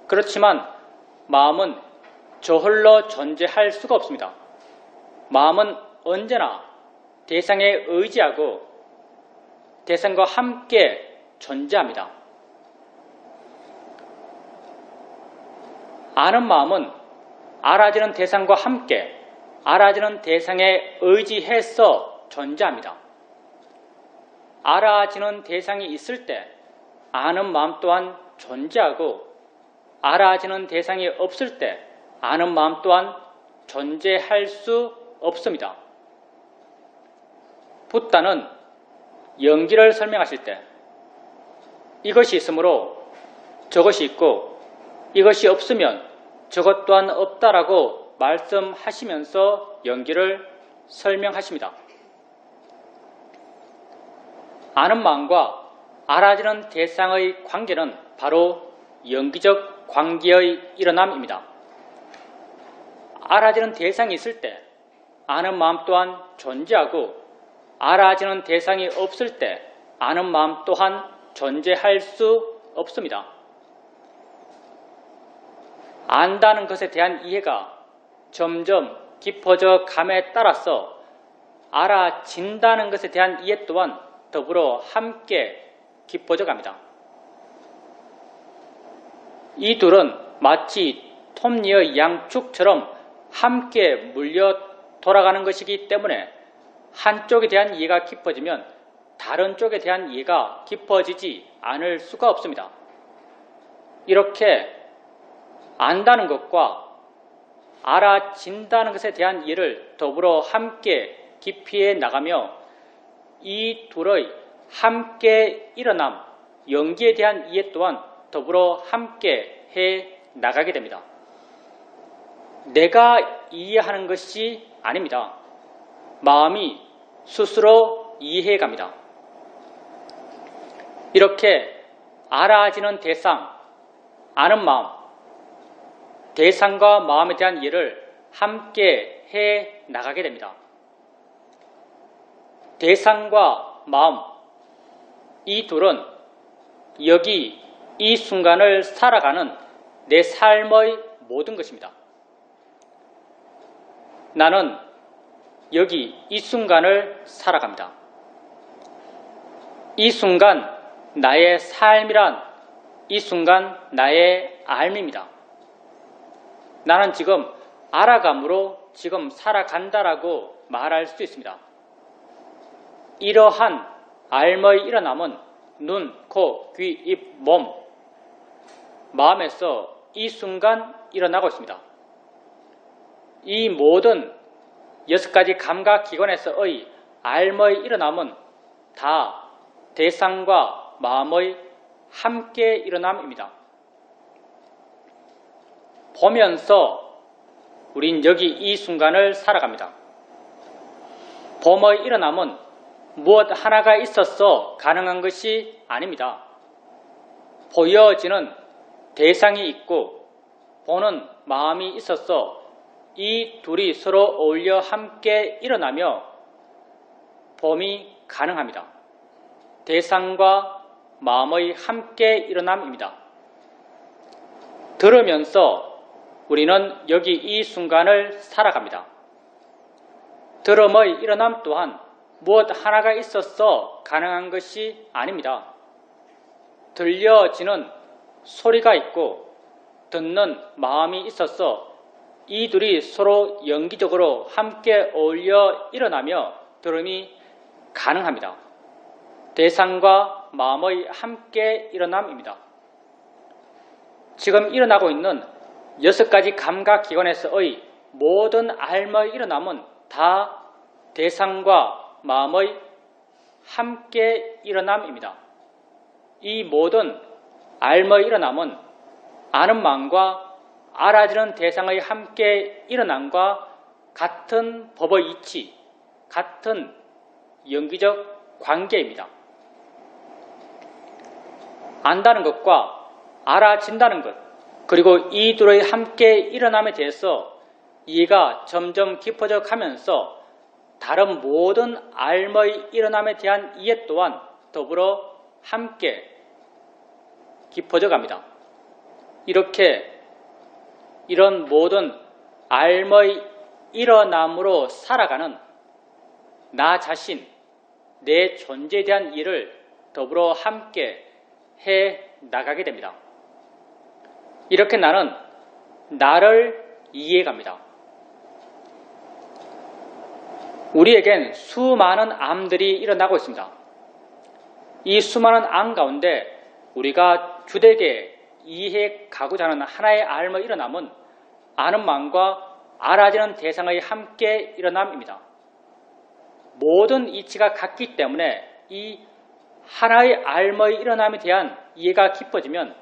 그렇지만 마음은 저 홀로 존재할 수가 없습니다. 마음은 언제나 대상에 의지하고 대상과 함께 존재합니다. 아는 마음은 알아지는 대상과 함께 알아지는 대상에 의지해서 존재합니다. 알아지는 대상이 있을 때 아는 마음 또한 존재하고 알아지는 대상이 없을 때 아는 마음 또한 존재할 수 없습니다. 붓다는 연기를 설명하실 때 이것이 있으므로 저것이 있고 이것이 없으면 저것 또한 없다라고 말씀하시면서 연기를 설명하십니다. 아는 마음과 알아지는 대상의 관계는 바로 연기적 관계의 일어남입니다. 알아지는 대상이 있을 때 아는 마음 또한 존재하고 알아지는 대상이 없을 때 아는 마음 또한 존재할 수 없습니다. 안다는 것에 대한 이해가 점점 깊어져 감에 따라서 알아진다는 것에 대한 이해 또한 더불어 함께 깊어져 갑니다. 이 둘은 마치 톱니의 양축처럼 함께 물려 돌아가는 것이기 때문에 한쪽에 대한 이해가 깊어지면 다른 쪽에 대한 이해가 깊어지지 않을 수가 없습니다. 이렇게 안다는 것과 알아진다는 것에 대한 이해를 더불어 함께 깊이해 나가며 이 둘의 함께 일어남, 연기에 대한 이해 또한 더불어 함께 해 나가게 됩니다. 내가 이해하는 것이 아닙니다. 마음이 스스로 이해해 갑니다. 이렇게 알아지는 대상, 아는 마음, 대상과 마음에 대한 이해를 함께 해 나가게 됩니다. 대상과 마음, 이 둘은 여기 이 순간을 살아가는 내 삶의 모든 것입니다. 나는 여기 이 순간을 살아갑니다. 이 순간 나의 삶이란 이 순간 나의 삶입니다. 나는 지금 알아감으로 지금 살아간다라고 말할 수 있습니다. 이러한 삶의 일어남은 눈, 코, 귀, 입, 몸, 마음에서 이 순간 일어나고 있습니다. 이 모든 6가지 감각기관에서의 삶의 일어남은 다 대상과 마음의 함께 일어남입니다. 보면서 우린 여기 이 순간을 살아갑니다. 봄의 일어남은 무엇 하나가 있어서 가능한 것이 아닙니다. 보여지는 대상이 있고 보는 마음이 있어서 이 둘이 서로 어울려 함께 일어나며 봄이 가능합니다. 대상과 마음의 함께 일어남입니다. 들으면서 우리는 여기 이 순간을 살아갑니다. 들음의 일어남 또한 무엇 하나가 있어서 가능한 것이 아닙니다. 들려지는 소리가 있고 듣는 마음이 있어서 이 둘이 서로 연기적으로 함께 어울려 일어나며 들음이 가능합니다. 대상과 마음의 함께 일어남입니다. 지금 일어나고 있는 6가지 감각기관에서의 모든 삶의 일어남은 다 대상과 마음의 함께 일어남입니다. 이 모든 삶의 일어남은 아는 마음과 알아지는 대상의 함께 일어남과 같은 법의 이치, 같은 연기적 관계입니다. 안다는 것과 알아진다는 것, 그리고 이 둘의 함께 일어남에 대해서 이해가 점점 깊어져 가면서 다른 모든 삶의 일어남에 대한 이해 또한 더불어 함께 깊어져 갑니다. 이렇게 이런 모든 삶의 일어남으로 살아가는 나 자신, 내 존재에 대한 일을 더불어 함께 해 나가게 됩니다. 이렇게 나는 나를 이해해갑니다. 우리에겐 수많은 암들이 일어나고 있습니다. 이 수많은 암 가운데 우리가 주되게 이해가고자 하는 하나의 삶의 일어남은 아는 마음과 알아지는 대상의 함께 일어남입니다. 모든 이치가 같기 때문에 이 하나의 삶의 일어남에 대한 이해가 깊어지면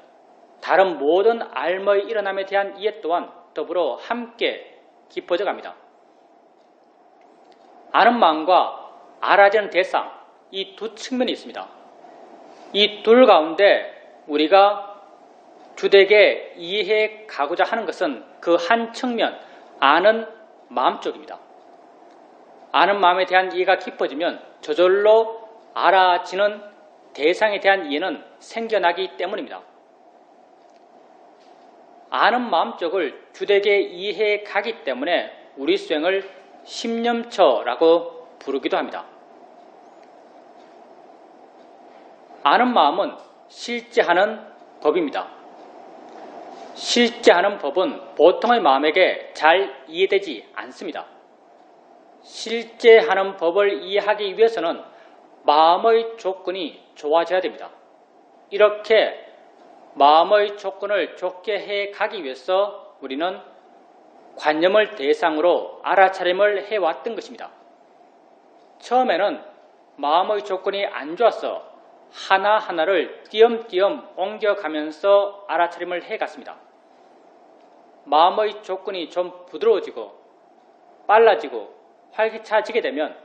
다른 모든 삶의 일어남에 대한 이해 또한 더불어 함께 깊어져 갑니다. 아는 마음과 알아지는 대상, 이 두 측면이 있습니다. 이 둘 가운데 우리가 주되게 이해해 가고자 하는 것은 그 한 측면, 아는 마음 쪽입니다. 아는 마음에 대한 이해가 깊어지면 저절로 알아지는 대상에 대한 이해는 생겨나기 때문입니다. 아는 마음 쪽을 주되게 이해해 가기 때문에 우리 수행을 심념처라고 부르기도 합니다. 아는 마음은 실제하는 법입니다. 실제하는 법은 보통의 마음에게 잘 이해되지 않습니다. 실제하는 법을 이해하기 위해서는 마음의 조건이 좋아져야 됩니다. 이렇게 마음의 조건을 좋게 해 가기 위해서 우리는 관념을 대상으로 알아차림을 해왔던 것입니다. 처음에는 마음의 조건이 안 좋아서 하나하나를 띄엄띄엄 옮겨가면서 알아차림을 해갔습니다. 마음의 조건이 좀 부드러워지고 빨라지고 활기차지게 되면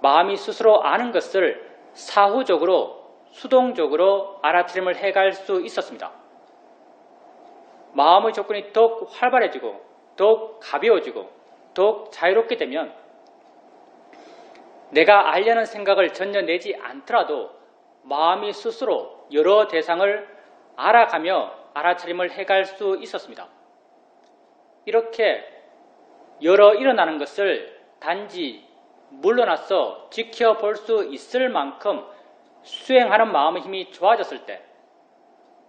마음이 스스로 아는 것을 사후적으로 수동적으로 알아차림을 해갈 수 있었습니다. 마음의 조건이 더욱 활발해지고 더욱 가벼워지고 더욱 자유롭게 되면 내가 알려는 생각을 전혀 내지 않더라도 마음이 스스로 여러 대상을 알아가며 알아차림을 해갈 수 있었습니다. 이렇게 여러 일어나는 것을 단지 물러나서 지켜볼 수 있을 만큼 수행하는 마음의 힘이 좋아졌을 때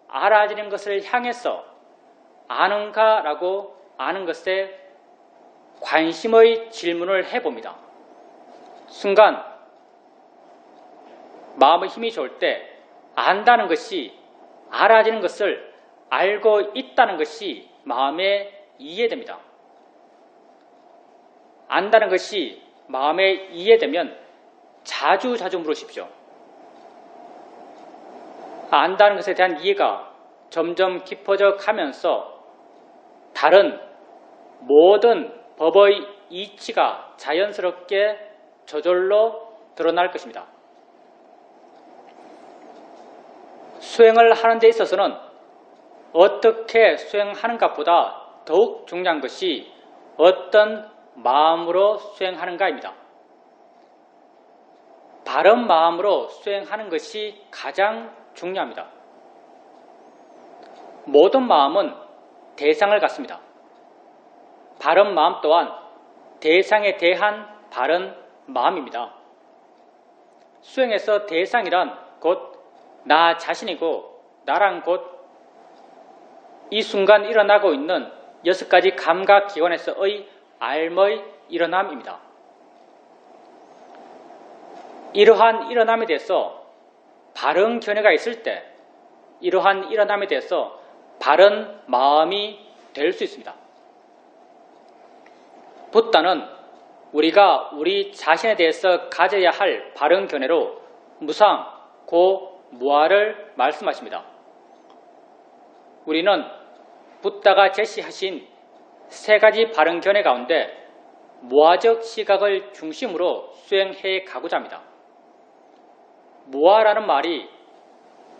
알아지는 것을 향해서 아는가라고 아는 것에 관심의 질문을 해봅니다. 순간 마음의 힘이 좋을 때 안다는 것이 알아지는 것을 알고 있다는 것이 마음에 이해됩니다. 안다는 것이 마음에 이해되면 자주 물으십시오. 안다는 것에 대한 이해가 점점 깊어져 가면서 다른 모든 법의 이치가 자연스럽게 저절로 드러날 것입니다. 수행을 하는 데 있어서는 어떻게 수행하는가 보다 더욱 중요한 것이 어떤 마음으로 수행하는가입니다. 바른 마음으로 수행하는 것이 가장 중요합니다. 모든 마음은 대상을 갖습니다. 바른 마음 또한 대상에 대한 바른 마음입니다. 수행에서 대상이란 곧 나 자신이고 나란 곧 이 순간 일어나고 있는 6가지 감각기관에서의 삶의 일어남입니다. 이러한 일어남에 대해서 바른 견해가 있을 때 이러한 일어남에 대해서 바른 마음이 될 수 있습니다. 붓다는 우리가 우리 자신에 대해서 가져야 할 바른 견해로 무상, 고, 무아를 말씀하십니다. 우리는 붓다가 제시하신 3가지 바른 견해 가운데 무아적 시각을 중심으로 수행해 가고자 합니다. 무아라는 말이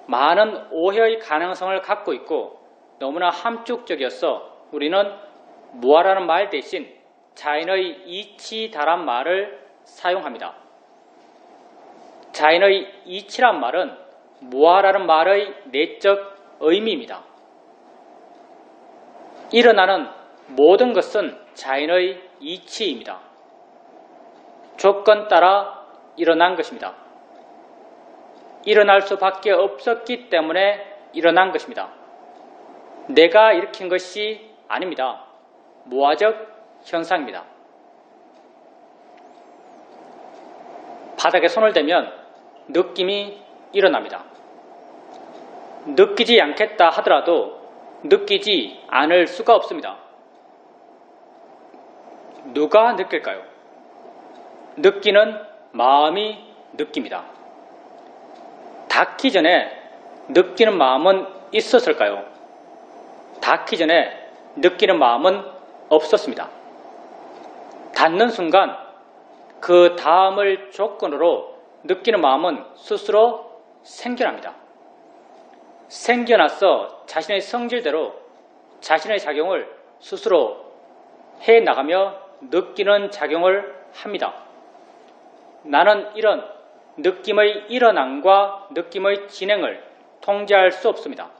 많은 오해의 가능성을 갖고 있고 너무나 함축적이어서 우리는 무아라는 말 대신 자인의 이치다란 말을 사용합니다. 자인의 이치란 말은 무아라는 말의 내적 의미입니다. 일어나는 모든 것은 자연의 이치입니다. 조건 따라 일어난 것입니다. 일어날 수밖에 없었기 때문에 일어난 것입니다. 내가 일으킨 것이 아닙니다. 무화적 현상입니다. 바닥에 손을 대면 느낌이 일어납니다. 느끼지 않겠다 하더라도 느끼지 않을 수가 없습니다. 누가 느낄까요? 느끼는 마음이 느낍니다. 닿기 전에 느끼는 마음은 있었을까요? 닿기 전에 느끼는 마음은 없었습니다. 닿는 순간 그 다음을 조건으로 느끼는 마음은 스스로 생겨납니다. 생겨나서 자신의 성질대로 자신의 작용을 스스로 해나가며 느끼는 작용을 합니다. 나는 이런 느낌의 일어남과 느낌의 진행을 통제할 수 없습니다.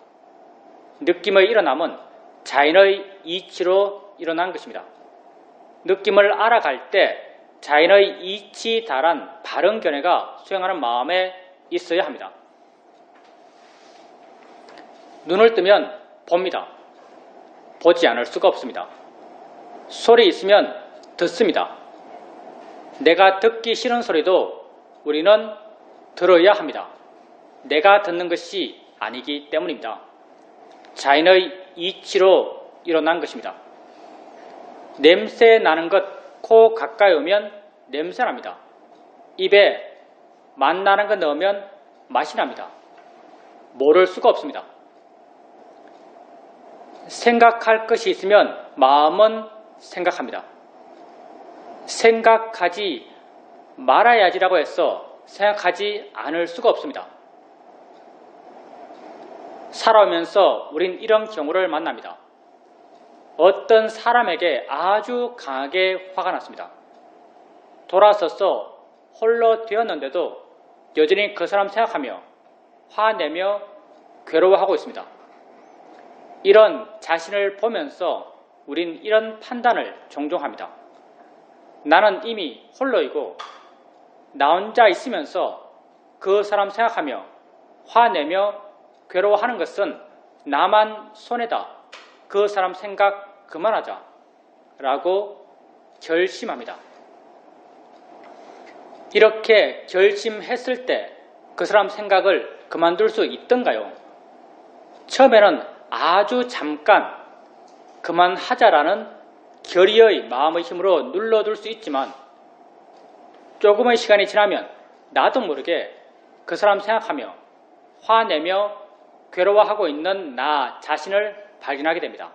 느낌의 일어남은 자연의 이치로 일어난 것입니다. 느낌을 알아갈 때 자연의 이치 달한 바른 견해가 수행하는 마음에 있어야 합니다. 눈을 뜨면 봅니다. 보지 않을 수가 없습니다. 소리 있으면 듣습니다. 내가 듣기 싫은 소리도 우리는 들어야 합니다. 내가 듣는 것이 아니기 때문입니다. 자연의 이치로 일어난 것입니다. 냄새 나는 것, 코 가까이 오면 냄새 납니다. 입에 맛 나는 것 넣으면 맛이 납니다. 모를 수가 없습니다. 생각할 것이 있으면 마음은 생각합니다. 생각하지 말아야지라고 해서 생각하지 않을 수가 없습니다. 살아오면서 우린 이런 경우를 만납니다. 어떤 사람에게 아주 강하게 화가 났습니다. 돌아서서 홀로 되었는데도 여전히 그 사람 생각하며 화내며 괴로워하고 있습니다. 이런 자신을 보면서 우린 이런 판단을 종종 합니다. 나는 이미 홀로이고 나 혼자 있으면서 그 사람 생각하며 화내며 괴로워하는 것은 나만 손해다. 그 사람 생각 그만하자 라고 결심합니다. 이렇게 결심했을 때 그 사람 생각을 그만둘 수 있던가요? 처음에는 아주 잠깐 그만하자라는 결의의 마음의 힘으로 눌러둘 수 있지만 조금의 시간이 지나면 나도 모르게 그 사람 생각하며 화내며 괴로워하고 있는 나 자신을 발견하게 됩니다.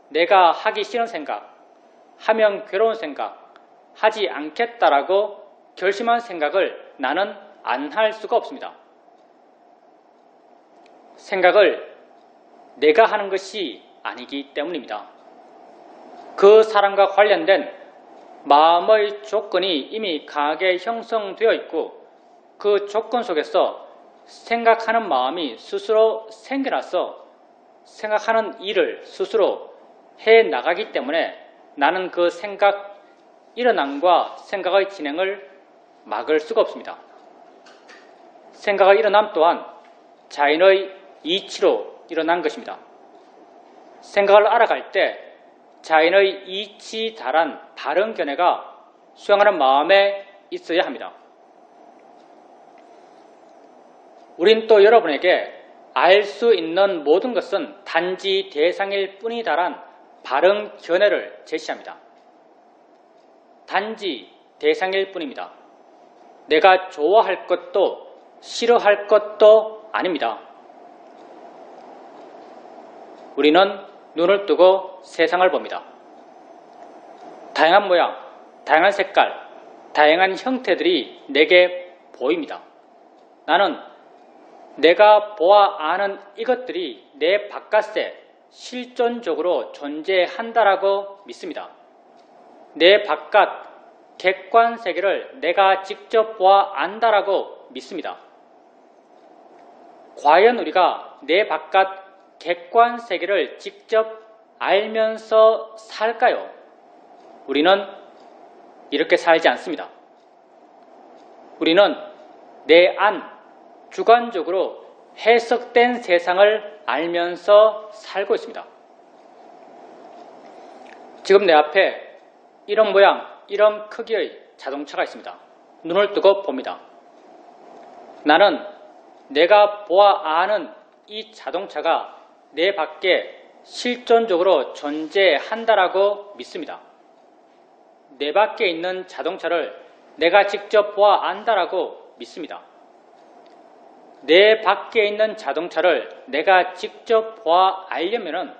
내가 하기 싫은 생각, 하면 괴로운 생각, 하지 않겠다라고 결심한 생각을 나는 안 할 수가 없습니다. 생각을 내가 하는 것이 아니기 때문입니다. 그 사람과 관련된 마음의 조건이 이미 강하게 형성되어 있고 그 조건 속에서 생각하는 마음이 스스로 생겨나서 생각하는 일을 스스로 해나가기 때문에 나는 그 생각 일어남과 생각의 진행을 막을 수가 없습니다. 생각의 일어남 또한 자연의 이치로 일어난 것입니다. 생각을 알아갈 때 자연의 이치 달한 바른 견해가 수행하는 마음에 있어야 합니다. 우린 또 여러분에게 알 수 있는 모든 것은 단지 대상일 뿐이다란 바른 견해를 제시합니다. 단지 대상일 뿐입니다. 내가 좋아할 것도 싫어할 것도 아닙니다. 우리는 눈을 뜨고 세상을 봅니다. 다양한 모양, 다양한 색깔, 다양한 형태들이 내게 보입니다. 나는 내가 보아 아는 이것들이 내 바깥에 실존적으로 존재한다라고 믿습니다. 내 바깥 객관 세계를 내가 직접 보아 안다라고 믿습니다. 과연 우리가 내 바깥 객관 세계를 직접 알면서 살까요? 우리는 이렇게 살지 않습니다. 우리는 내 안, 주관적으로 해석된 세상을 알면서 살고 있습니다. 지금 내 앞에 이런 모양, 이런 크기의 자동차가 있습니다. 눈을 뜨고 봅니다. 나는 내가 보아 아는 이 자동차가 내 밖에 실존적으로 존재한다라고 믿습니다. 내 밖에 있는 자동차를 내가 직접 보아 안다라고 믿습니다. 내 밖에 있는 자동차를 내가 직접 보아 알려면은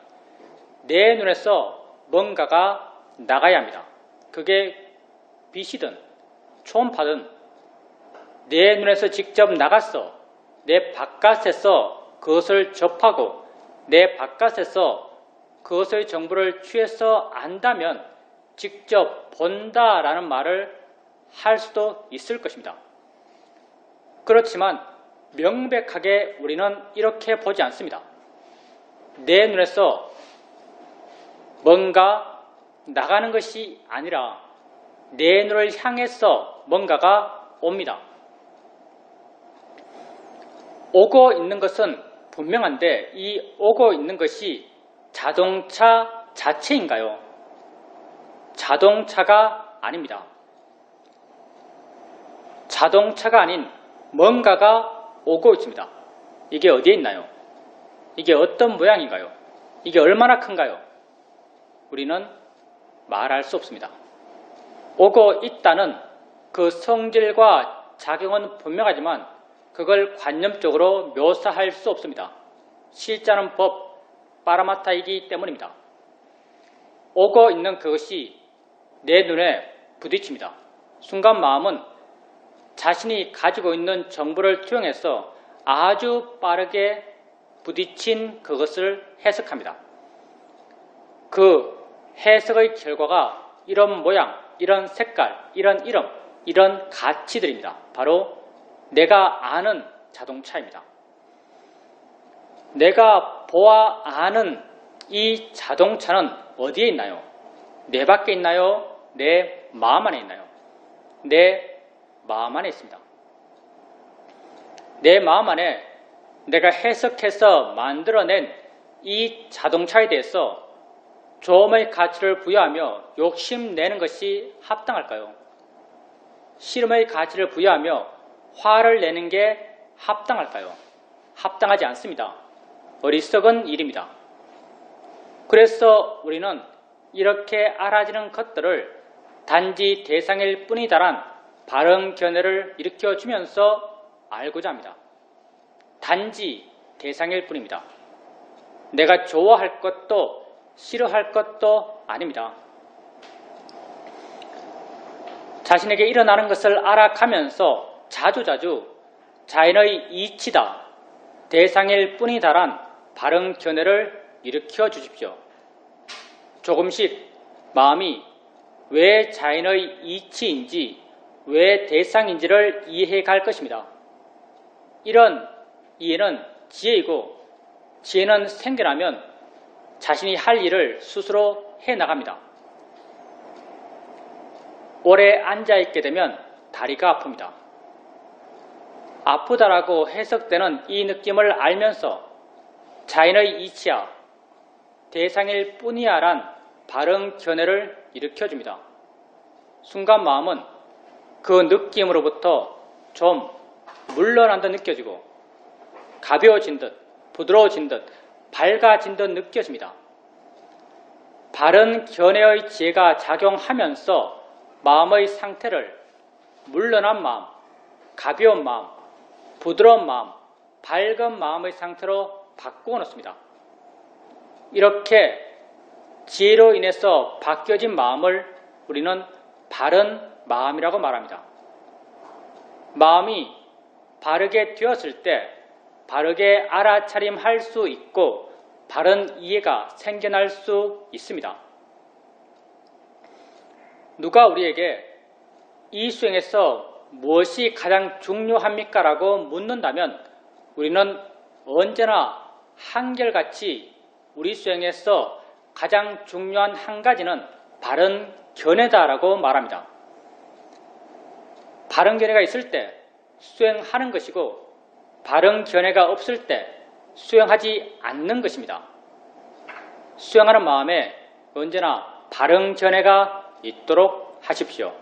내 눈에서 뭔가가 나가야 합니다. 그게 빛이든 초음파든 내 눈에서 직접 나가서 내 바깥에서 그것을 접하고 내 바깥에서 그것의 정보를 취해서 안다면 직접 본다라는 말을 할 수도 있을 것입니다. 그렇지만 명백하게 우리는 이렇게 보지 않습니다. 내 눈에서 뭔가 나가는 것이 아니라 내 눈을 향해서 뭔가가 옵니다. 오고 있는 것은 분명한데 이 오고 있는 것이 자동차 자체인가요? 자동차가 아닙니다. 자동차가 아닌 뭔가가 오고 있습니다. 이게 어디에 있나요? 이게 어떤 모양인가요? 이게 얼마나 큰가요? 우리는 말할 수 없습니다. 오고 있다는 그 성질과 작용은 분명하지만 그걸 관념적으로 묘사할 수 없습니다. 실자는 법, 파라마타이기 때문입니다. 오고 있는 그것이 내 눈에 부딪힙니다. 순간 마음은 자신이 가지고 있는 정보를 투영해서 아주 빠르게 부딪힌 그것을 해석합니다. 그 해석의 결과가 이런 모양, 이런 색깔, 이런 이름, 이런 가치들입니다. 바로 내가 아는 자동차입니다. 내가 보아 아는 이 자동차는 어디에 있나요? 내 밖에 있나요? 내 마음 안에 있나요? 내 마음 안에 있습니다. 내 마음 안에 내가 해석해서 만들어낸 이 자동차에 대해서 조음의 가치를 부여하며 욕심내는 것이 합당할까요? 씨름의 가치를 부여하며 화를 내는 게 합당할까요? 합당하지 않습니다. 어리석은 일입니다. 그래서 우리는 이렇게 알아지는 것들을 단지 대상일 뿐이다란 바른 견해를 일으켜주면서 알고자 합니다. 단지 대상일 뿐입니다. 내가 좋아할 것도 싫어할 것도 아닙니다. 자신에게 일어나는 것을 알아가면서 자주자주 자연의 이치다, 대상일 뿐이다란 바른 견해를 일으켜 주십시오. 조금씩 마음이 왜 자연의 이치인지, 왜 대상인지를 이해해 갈 것입니다. 이런 이해는 지혜이고, 지혜는 생겨나면 자신이 할 일을 스스로 해나갑니다. 오래 앉아있게 되면 다리가 아픕니다. 아프다라고 해석되는 이 느낌을 알면서 자연의 이치야, 대상일 뿐이야란 바른 견해를 일으켜줍니다. 순간 마음은 그 느낌으로부터 좀 물러난 듯 느껴지고 가벼워진 듯, 부드러워진 듯, 밝아진 듯 느껴집니다. 바른 견해의 지혜가 작용하면서 마음의 상태를 물러난 마음, 가벼운 마음, 부드러운 마음, 밝은 마음의 상태로 바꾸어 놓습니다. 이렇게 지혜로 인해서 바뀌어진 마음을 우리는 바른 마음이라고 말합니다. 마음이 바르게 되었을 때 바르게 알아차림할 수 있고 바른 이해가 생겨날 수 있습니다. 누가 우리에게 이 수행에서 무엇이 가장 중요합니까? 라고 묻는다면 우리는 언제나 한결같이 우리 수행에서 가장 중요한 한 가지는 바른 견해다라고 말합니다. 바른 견해가 있을 때 수행하는 것이고 바른 견해가 없을 때 수행하지 않는 것입니다. 수행하는 마음에 언제나 바른 견해가 있도록 하십시오.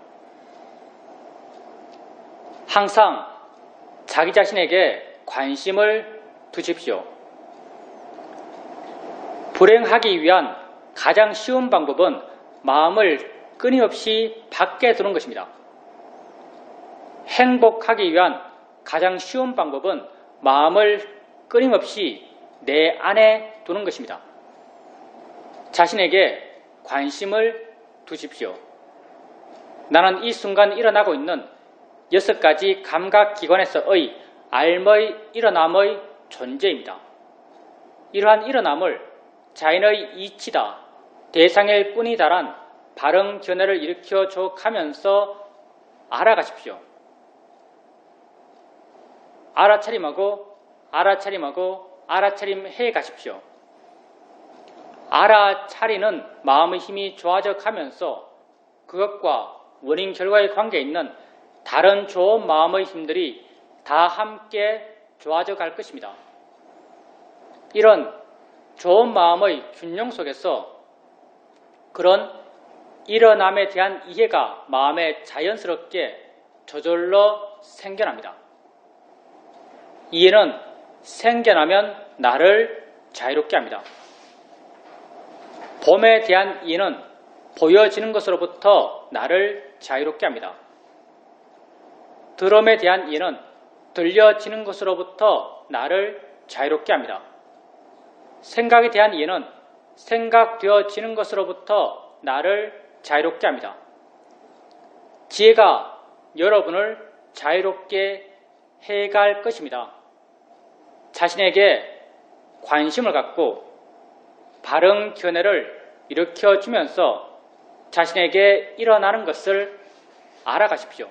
항상 자기 자신에게 관심을 두십시오. 불행하기 위한 가장 쉬운 방법은 마음을 끊임없이 밖에 두는 것입니다. 행복하기 위한 가장 쉬운 방법은 마음을 끊임없이 내 안에 두는 것입니다. 자신에게 관심을 두십시오. 나는 이 순간 일어나고 있는 6가지 감각기관에서의 알의 일어남의 존재입니다. 이러한 일어남을 자연의 이치다, 대상일 뿐이다란 바른 견해를 일으켜줘 가면서 알아가십시오. 알아차림하고 알아차림해 가십시오. 알아차리는 마음의 힘이 좋아져 가면서 그것과 원인 결과의 관계에 있는 다른 좋은 마음의 힘들이 다 함께 좋아져 갈 것입니다. 이런 좋은 마음의 균형 속에서 그런 일어남에 대한 이해가 마음에 자연스럽게 저절로 생겨납니다. 이해는 생겨나면 나를 자유롭게 합니다. 봄에 대한 이해는 보여지는 것으로부터 나를 자유롭게 합니다. 들음에 대한 이해는 들려지는 것으로부터 나를 자유롭게 합니다. 생각에 대한 이해는 생각되어지는 것으로부터 나를 자유롭게 합니다. 지혜가 여러분을 자유롭게 해갈 것입니다. 자신에게 관심을 갖고 바른 견해를 일으켜주면서 자신에게 일어나는 것을 알아가십시오.